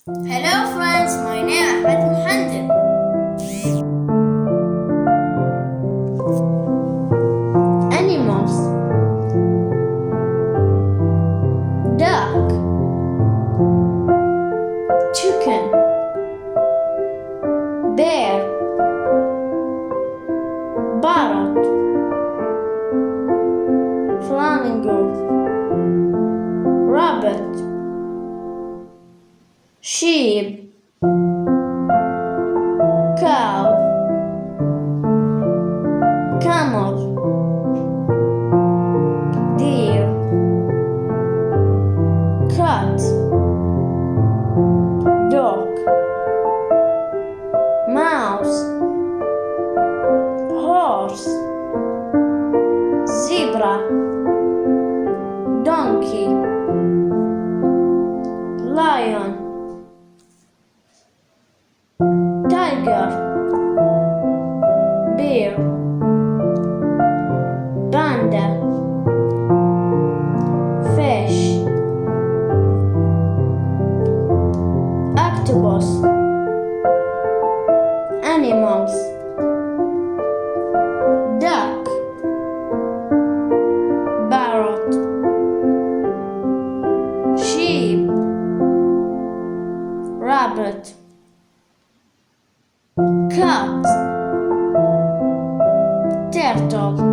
Hello friends, my name is Ahmed Mohanded. Animals: duck, chicken, bear, parrot, flamingo, rabbit, sheep, cow, camel, deer, cat, dog, mouse, horse, zebra, donkey, lion, tiger, bear, panda, fish, octopus. Animals: duck, parrot, sheep, rabbit, cat, turtle.